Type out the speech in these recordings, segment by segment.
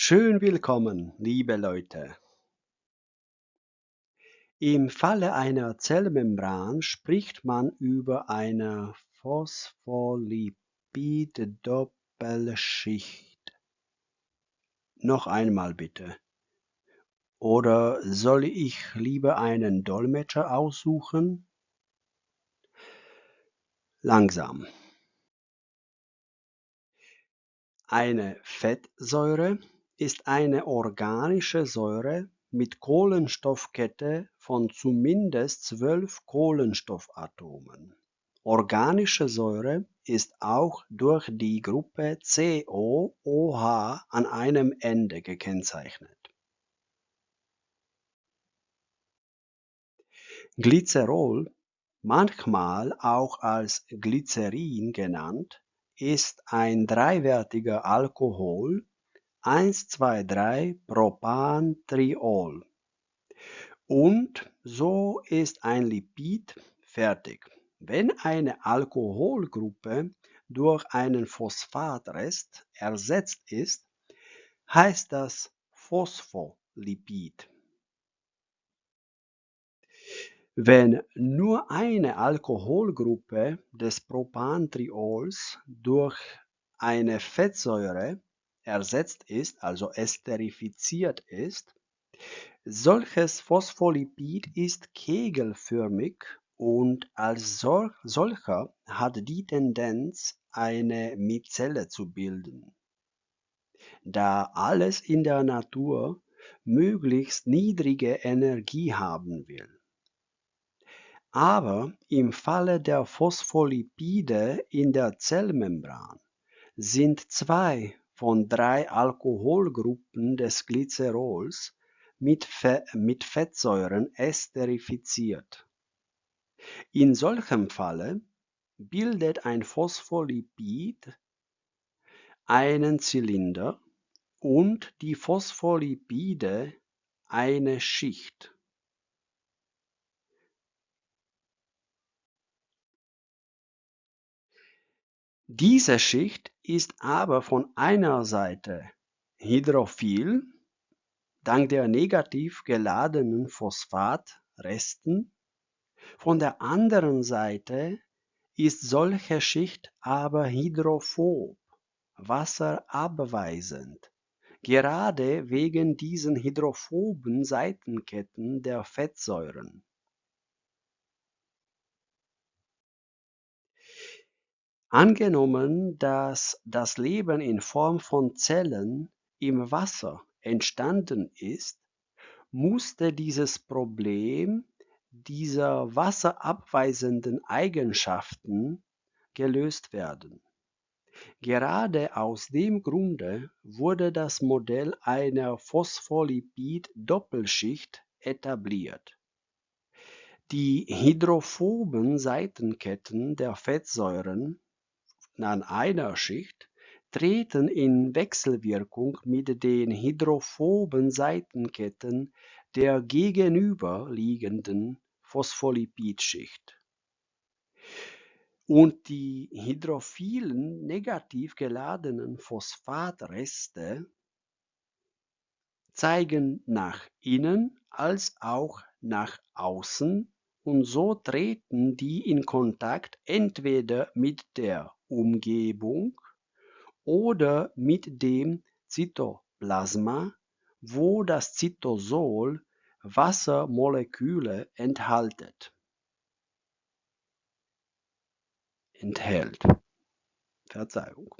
Schön willkommen, liebe Leute. Im Falle einer Zellmembran spricht man über eine Phospholipid-Doppelschicht. Noch einmal bitte. Oder soll ich lieber einen Dolmetscher aussuchen? Langsam. Eine Fettsäure ist eine organische Säure mit Kohlenstoffkette von zumindest 12 Kohlenstoffatomen. Organische Säure ist auch durch die Gruppe COOH an einem Ende gekennzeichnet. Glycerol, manchmal auch als Glycerin genannt, ist ein dreiwertiger Alkohol 1,2,3-Propantriol. Und so ist ein Lipid fertig. Wenn eine Alkoholgruppe durch einen Phosphatrest ersetzt ist, heißt das Phospholipid. Wenn nur eine Alkoholgruppe des Propantriols durch eine Fettsäure ersetzt ist, also esterifiziert ist, solches Phospholipid ist kegelförmig und als solcher hat die Tendenz, eine Mizelle zu bilden. Da alles in der Natur möglichst niedrige Energie haben will. Aber im Falle der Phospholipide in der Zellmembran sind 2 von 3 Alkoholgruppen des Glycerols mit Fettsäuren esterifiziert. In solchem Falle bildet ein Phospholipid einen Zylinder und die Phospholipide eine Schicht. Diese Schicht ist aber von einer Seite hydrophil, dank der negativ geladenen Phosphatresten, von der anderen Seite ist solche Schicht aber hydrophob, wasserabweisend, gerade wegen diesen hydrophoben Seitenketten der Fettsäuren. Angenommen, dass das Leben in Form von Zellen im Wasser entstanden ist, musste dieses Problem dieser wasserabweisenden Eigenschaften gelöst werden. Gerade aus dem Grunde wurde das Modell einer Phospholipid-Doppelschicht etabliert. Die hydrophoben Seitenketten der Fettsäuren an einer Schicht treten in Wechselwirkung mit den hydrophoben Seitenketten der gegenüberliegenden Phospholipidschicht. Und die hydrophilen negativ geladenen Phosphatreste zeigen nach innen als auch nach außen und so treten die in Kontakt entweder mit der Umgebung oder mit dem Zytoplasma, wo das Zytosol Wassermoleküle enthält. Verzeihung.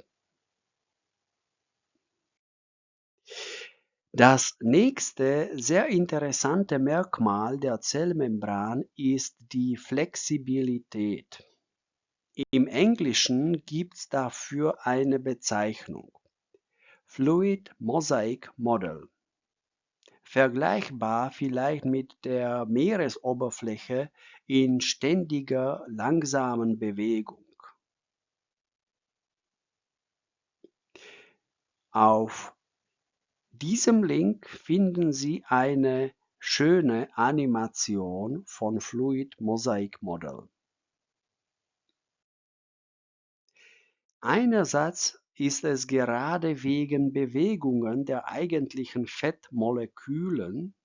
Das nächste sehr interessante Merkmal der Zellmembran ist die Flexibilität. Im Englischen gibt's dafür eine Bezeichnung: Fluid Mosaic Model. Vergleichbar vielleicht mit der Meeresoberfläche in ständiger, langsamen Bewegung. Auf diesem Link finden Sie eine schöne Animation von Fluid Mosaic Model. Einerseits ist es gerade wegen Bewegungen der eigentlichen Fettmolekülen,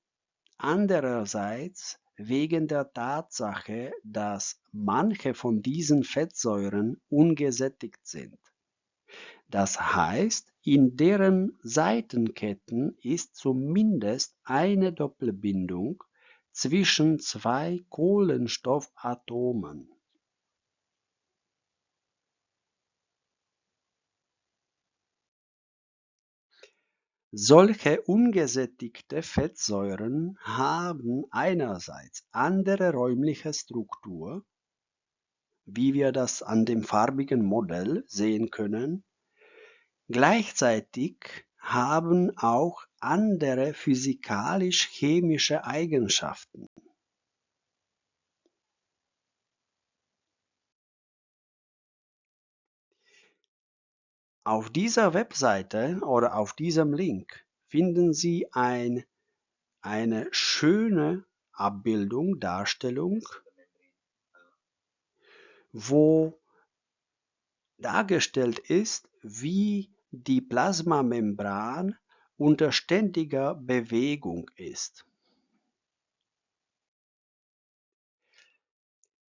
andererseits wegen der Tatsache, dass manche von diesen Fettsäuren ungesättigt sind. Das heißt, in deren Seitenketten ist zumindest eine Doppelbindung zwischen zwei Kohlenstoffatomen. Solche ungesättigte Fettsäuren haben einerseits andere räumliche Struktur, wie wir das an dem farbigen Modell sehen können. Gleichzeitig haben auch andere physikalisch-chemische Eigenschaften. Auf dieser Webseite oder auf diesem Link finden Sie eine schöne Abbildung, Darstellung, wo dargestellt ist, wie die Plasmamembran unter ständiger Bewegung ist.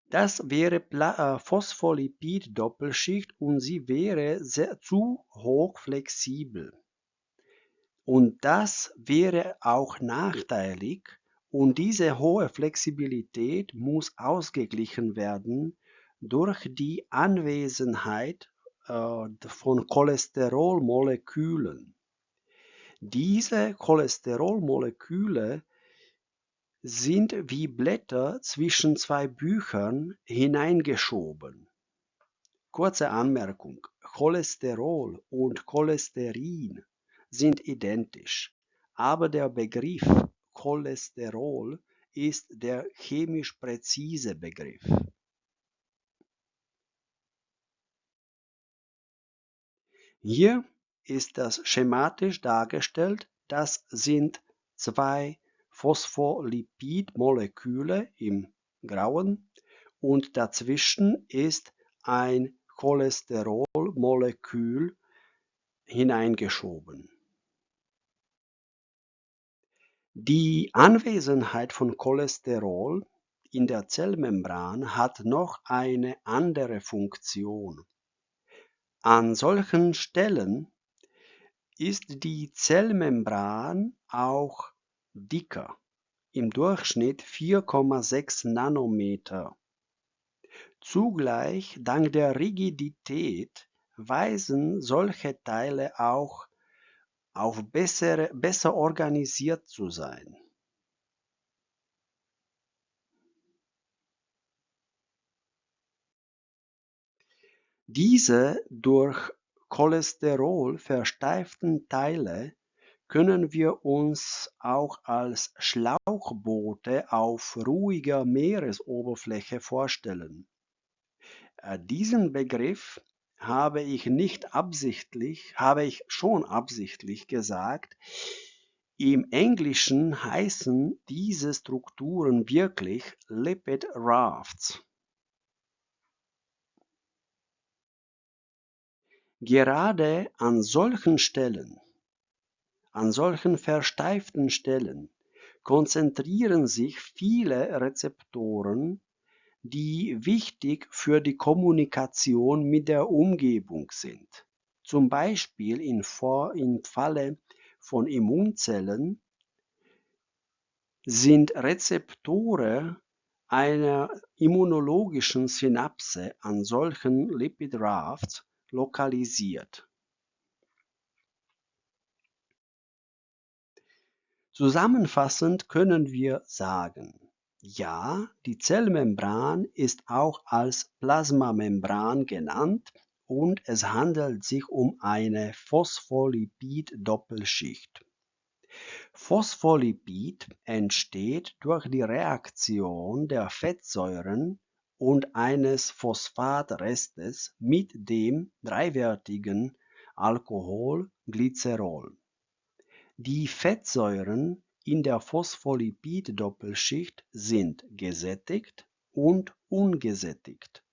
Das wäre Phospholipid-Doppelschicht und sie wäre zu hoch flexibel. Und das wäre auch nachteilig und diese hohe Flexibilität muss ausgeglichen werden durch die Anwesenheit von Cholesterolmolekülen. Diese Cholesterolmoleküle sind wie Blätter zwischen zwei Büchern hineingeschoben. Kurze Anmerkung: Cholesterol und Cholesterin sind identisch, aber der Begriff Cholesterol ist der chemisch präzise Begriff. Hier ist das schematisch dargestellt, das sind zwei Phospholipidmoleküle im Grauen und dazwischen ist ein Cholesterolmolekül hineingeschoben. Die Anwesenheit von Cholesterol in der Zellmembran hat noch eine andere Funktion. An solchen Stellen ist die Zellmembran auch dicker, im Durchschnitt 4,6 Nanometer. Zugleich, dank der Rigidität, weisen solche Teile auch auf besser organisiert zu sein. Diese durch Cholesterol versteiften Teile können wir uns auch als Schlauchboote auf ruhiger Meeresoberfläche vorstellen. Diesen Begriff habe ich schon absichtlich gesagt. Im Englischen heißen diese Strukturen wirklich Lipid Rafts. Gerade an solchen Stellen, an solchen versteiften Stellen, konzentrieren sich viele Rezeptoren, die wichtig für die Kommunikation mit der Umgebung sind. Zum Beispiel im Falle von Immunzellen sind Rezeptoren einer immunologischen Synapse an solchen Lipid Rafts lokalisiert. Zusammenfassend können wir sagen: Ja, die Zellmembran ist auch als Plasmamembran genannt und es handelt sich um eine Phospholipid-Doppelschicht. Phospholipid entsteht durch die Reaktion der Fettsäuren und eines Phosphatrestes mit dem dreiwertigen Alkohol Glycerol. Die Fettsäuren in der Phospholipid-Doppelschicht sind gesättigt und ungesättigt.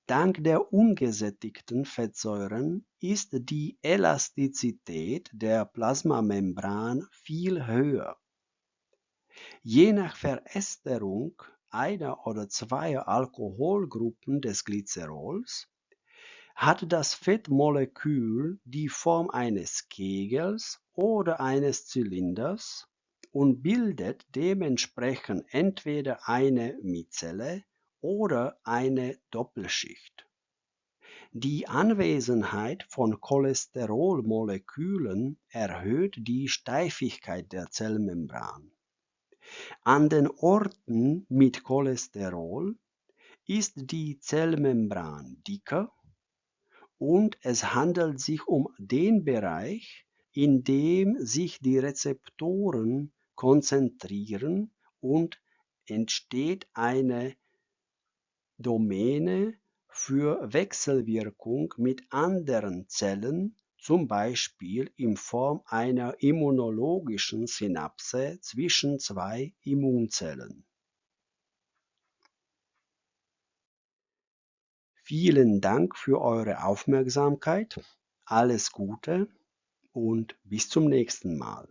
Dank der ungesättigten Fettsäuren ist die Elastizität der Plasmamembran viel höher. Je nach Veresterung einer oder zweier Alkoholgruppen des Glycerols hat das Fettmolekül die Form eines Kegels oder eines Zylinders und bildet dementsprechend entweder eine Mizelle oder eine Doppelschicht. Die Anwesenheit von Cholesterolmolekülen erhöht die Steifigkeit der Zellmembran. An den Orten mit Cholesterol ist die Zellmembran dicker und es handelt sich um den Bereich, in dem sich die Rezeptoren konzentrieren und entsteht eine Domäne für Wechselwirkung mit anderen Zellen, zum Beispiel in Form einer immunologischen Synapse zwischen zwei Immunzellen. Vielen Dank für eure Aufmerksamkeit, alles Gute und bis zum nächsten Mal.